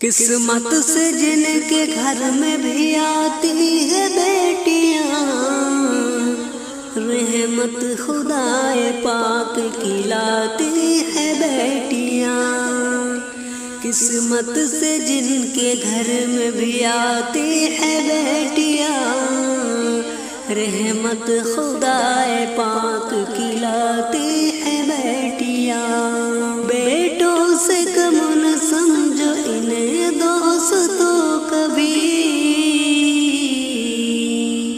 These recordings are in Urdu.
قسمت سے جن کے گھر میں بھی آتی ہے بیٹیاں، رحمت خدائے پاک کی لاتی ہے بیٹیاں۔ قسمت سے جن کے گھر میں بھی آتی ہے بیٹیاں، رحمت خدائے پاک کی لاتی ہے بیٹیاں۔ بیٹوں سے کم نہ سمجھو انہیں دوستوں کبھی،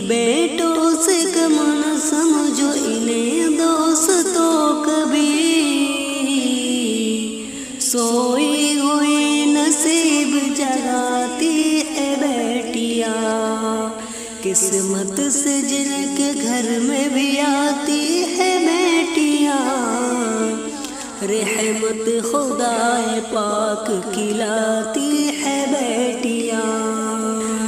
بیٹوں سے کم نہ سمجھو انہیں دوستوں کبھی، سوئی ہوئی نصیب جگاتی ہے بیٹیاں۔ قسمت سے جن کے گھر میں بھی آتی ہے بیٹیاں، رحمت خدائے پاک کی لاتی ہے بیٹیاں۔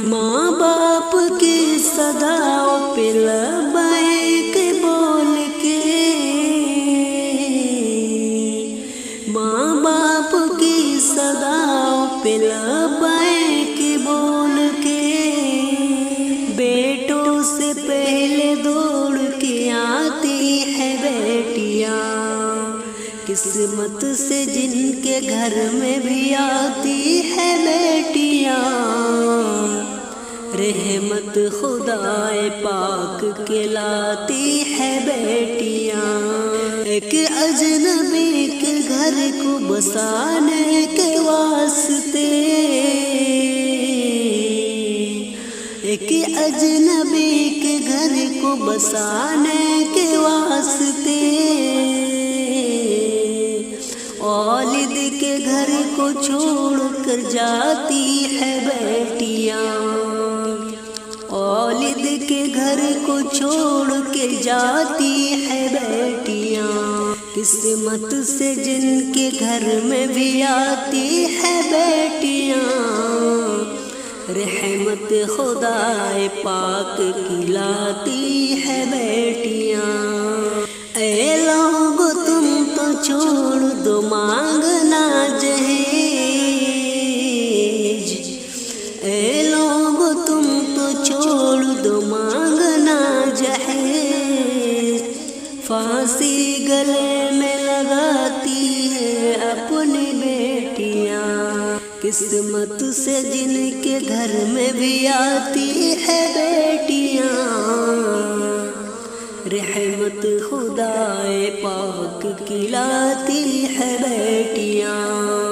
ماں باپ کی صداؤں پہ لبیک بول کے، ماں باپ کی صداؤں پہ لبیک بول کے، بیٹوں سے پہلے دوڑ کے آتی ہے بیٹیاں۔ قسمت سے جن کے گھر میں بھی آتی ہے بیٹیاں، رحمت خدائے پاک کے لاتی ہے بیٹیاں۔ ایک اجنبی کے گھر کو بسانے کے واسطے، ایک اجنبی کے گھر کو بسانے کے واسطے، والد کے گھر کو چھوڑ کر جاتی ہے بیٹیاں، والد کے گھر کو چھوڑ کے جاتی ہے بیٹیاں۔ قسمت سے جن کے گھر میں بھی آتی ہے بیٹیاں، رحمت خدائے پاک کی لاتی ہے بیٹیاں۔ اے لوگ تم تو چھوڑ دو مانگنا جہیز، اے لوگ تم تو چھوڑ دو مانگنا جہیز، پھانسی گلے میں لگاتی ہے اپنی بیٹیاں۔ قسمت سے جن کے گھر میں بھی آتی ہے بیٹیاں، رحمت خدائے پاک کی لاتی ہے بیٹیاں۔